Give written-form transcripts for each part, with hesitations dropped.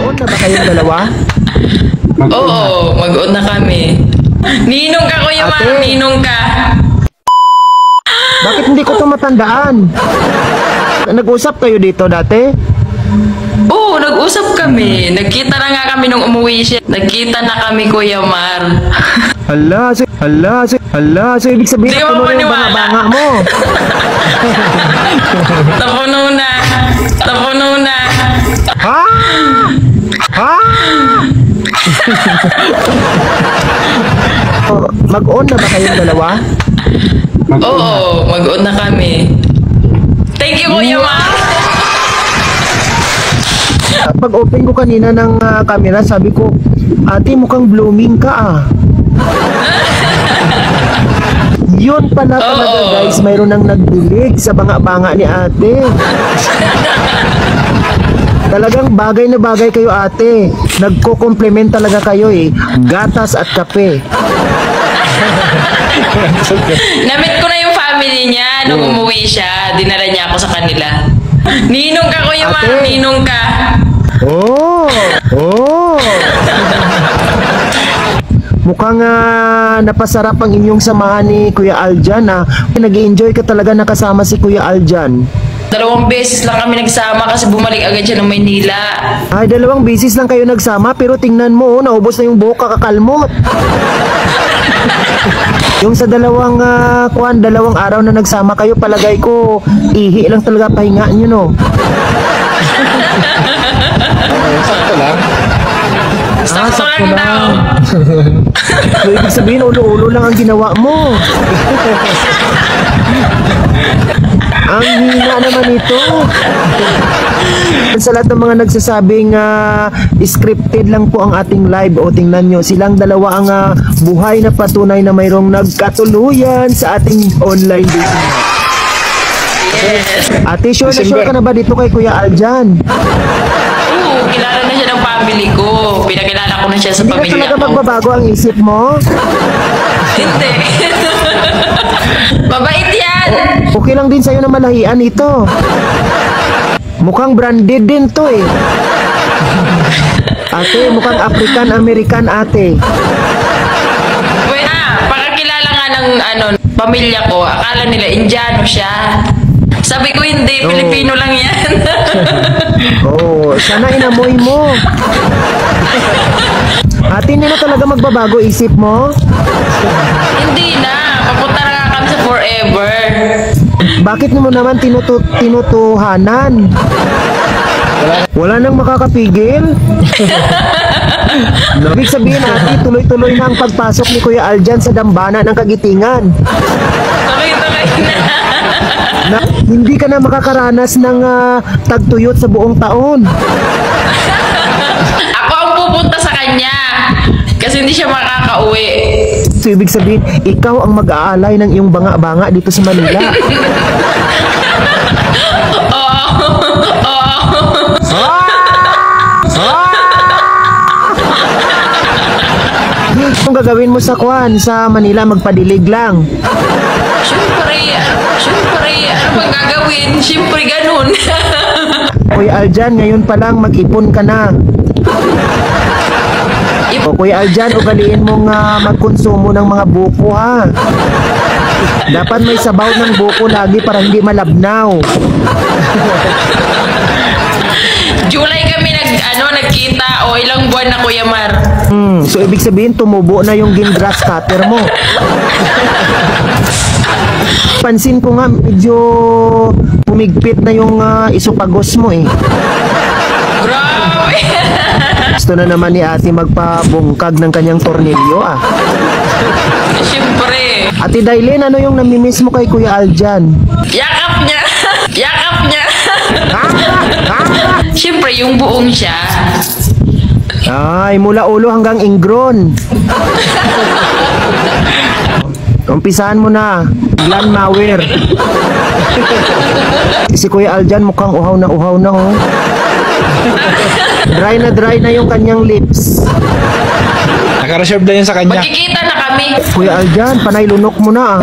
Mag-on na ba kayong dalawa? Oo, mag-on na kami. Ninong ka, Kuya Mar, Ate. ninong ka. Bakit hindi ko ito matandaan? Nag-usap kayo dito dati? Oo, nag-usap kami. Nagkita na nga kami nung umuwi siya. Nagkita na kami, Kuya Mar. So ibig sabihin Di mo puno na yung maniwala. banga mo. Tapuno na. Tapuno na. Ha? Ha? Mag-on na ba kayong dalawa? Oo, mag-on na kami. Thank you, Kuya Mar. Pag-open ko kanina ng camera, sabi ko, ate, mukhang blooming ka ah. Yun pala talaga Oo. guys, mayroon nang nagdilig sa banga-banga ni ate. Talagang bagay na bagay kayo ate. Nagko-complement talaga kayo eh. Gatas at kape. Namit ko na yung family niya nung umuwi siya. Dinala niya ako sa kanila. Ninong ka, Kuya Mar, Ate. ninong ka. Oh! Oh! Mukhang napasarap ang inyong samahan ni Kuya Aljan ah. Nag-i-enjoy ka talaga nakasama si Kuya Aljan. 2 beses lang kami nagsama kasi bumalik agad siya ng Maynila. Ay, 2 beses lang kayo nagsama pero tingnan mo, naubos na yung buhok kakakalmot. Yung sa 2 araw na nagsama kayo, palagay ko, ihi lang talaga pahinga nyo, no? Sakto lang. Sakto lang daw. So, ibig sabihin, ulo-ulo lang ang ginawa mo. Ang hina naman ito. Sa lahat ng mga nagsasabing scripted lang po ang ating live, o tingnan nyo, silang dalawa ang buhay na patunay na mayroong nagkatuluyan sa ating online dating. Yes. Ate, sure ka na ba dito kay Kuya Aljan? Oo, kilala na siya ng family ko. Pinakilala ko na siya sa Hindi na pamilya talaga ko. magbabago ang isip mo? Hindi. Mabait yan. Okay lang din sa'yo na malahian ito. Mukhang branded din to eh. Ate, mukhang African-American ate. Wait, pakakilala nga ng pamilya ko. Akala nila Indiano siya. Sabi ko hindi, Pilipino lang yan. Oh, sana inamoy mo. Ate, hindi na talaga magbabago isip mo? Hindi na. Papunta na nga kami sa forever. Bakit mo naman tinutuhanan? Wala nang makakapigil? Ibig sabihin ate, tuloy-tuloy na ang pagpasok ni Kuya Aljan sa dambana ng Kagitingan. Tuloy-tuloy na. Na, hindi ka na makakaranas ng tagtuyot sa buong taon. Ako ang pupunta sa kanya. Kasi hindi siya makakauwi. So, ibig sabihin, ikaw ang mag-aalay ng iyong banga-banga dito sa Manila. Oo. Kung gagawin mo sa Manila, magpadilig lang. Siyempre, ano bang gagawin? Siyempre, ganun. Kuya Aljan, ngayon pa lang mag-ipon ka na. O Kuya Aljan, ugaliin mong magkonsumo ng mga buko ha. Dapat may sabaw ng buko lagi para hindi malabnaw. July kami nagkita o ilang buwan na, Kuya Mar. So ibig sabihin tumubo na yung grass cutter mo. Pansin ko nga medyo pumigpit na yung isopagos mo eh. Grabe. Gusto na naman ni ate magpabungkag ng kanyang tornilyo ah. Siyempre. Ate Dailin, ano yung namimiss mo kay Kuya Aljan? Yakap niya. Yakap niya. Siyempre, yung buong siya. Ay, mula ulo hanggang ingron. Umpisahan mo na. Glan Mauer. Si Kuya Aljan mukhang uhaw na oh. Dry na yung kanyang lips. Naka-reserve na yun sa kanya. Magkikita na kami. Kuya Aljan, panay lunok mo na ah.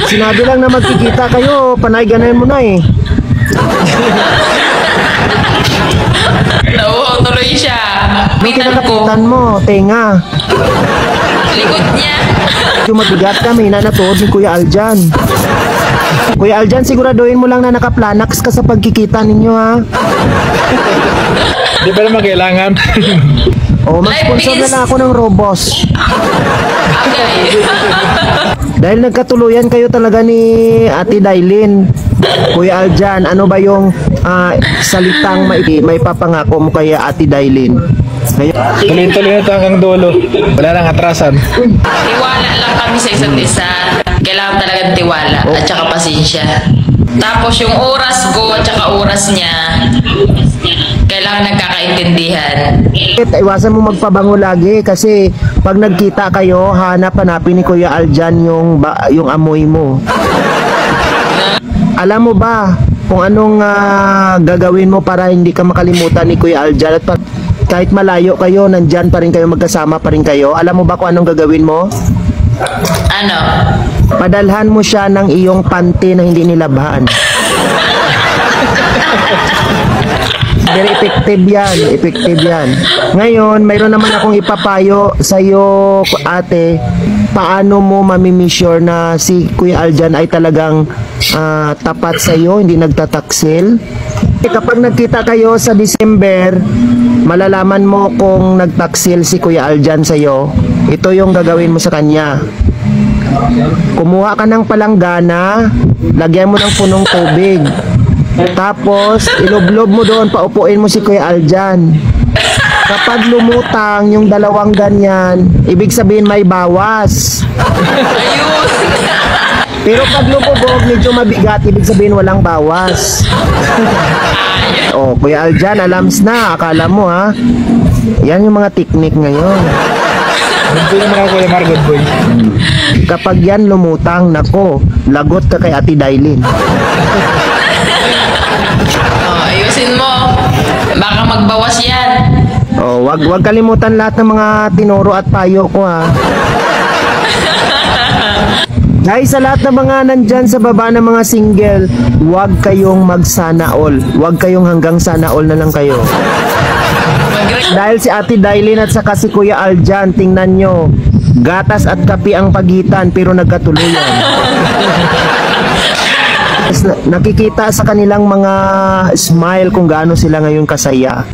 Sinabi lang na magkikita kayo, panay ganayan mo na eh. kinakapitan mo, tenga. Likod niya. Yung mabigat kami na natuod ni Kuya Aljan. Kuya Aljan, siguraduhin mo lang na nakaplanax ka sa pagkikita ninyo, ha? Di ba naman kailangan? O, mag-sponsor na lang ako ng Robos. Okay. Dahil nagkatuluyan kayo talaga ni Ate Dailin. Kuya Aljan, ano ba yung salitang may papangako mo kay Ate Dailin? Ngayon, Tuloy-tuloy na ito hanggang dulo. Wala nang atrasan. Tiwala lang kami sa isa't isa. Kailangan talagang tiwala at saka pasensya. Tapos yung oras ko at saka oras niya, kailangan nagkakaintindihan. iwasan mo magpabango lagi kasi pag nagkita kayo, hanapin ni Kuya Aljan yung amoy mo. Alam mo ba kung anong gagawin mo para hindi ka makalimutan ni Kuya Aljan at kahit malayo kayo, nandyan pa rin kayo, magkasama pa rin kayo? Alam mo ba kung anong gagawin mo? Ano? Padalhan mo siya ng iyong panty na hindi nilabhan. Very effective yan. Effective yan. Ngayon, mayroon naman akong ipapayo sa iyo, ate. Paano mo mamimissure na si Kuya Aljan ay talagang tapat sa iyo, hindi nagtataksil? Kapag nagkita kayo sa December, malalaman mo kung nagtaksil si Kuya Aljan sa iyo. Ito yung gagawin mo sa kanya. Kumuha ka ng palanggana, lagyan mo ng punong tubig. Tapos, ilublob mo doon, paupuin mo si Kuya Aljan. Kapag lumutang yung dalawang ganyan, ibig sabihin may bawas. Ayun! Pero pag lumubog, medyo mabigat, ibig sabihin walang bawas. Oh, Kuya Aljan, alams na. Akala mo, ha? Yan yung mga technique ngayon. Ito yung mga Kuya Mar, good boy. Kapag yan lumutang, nako, lagot ka kay Ate Dailin. Oh, ayusin mo. Baka magbawas yan. Oh, wag kalimutan lahat ng mga tinuro at payo ko, ha. Guys, sa lahat ng mga nandyan sa baba ng mga single, wag kayong magsana all. Wag kayong hanggang sana all na lang kayo. Dahil si Ate Dailin at saka si Kuya Aljan, tingnan nyo, gatas at kape ang pagitan pero nagkatuluyan. Nakikita sa kanilang mga smile kung gaano sila ngayon kasaya.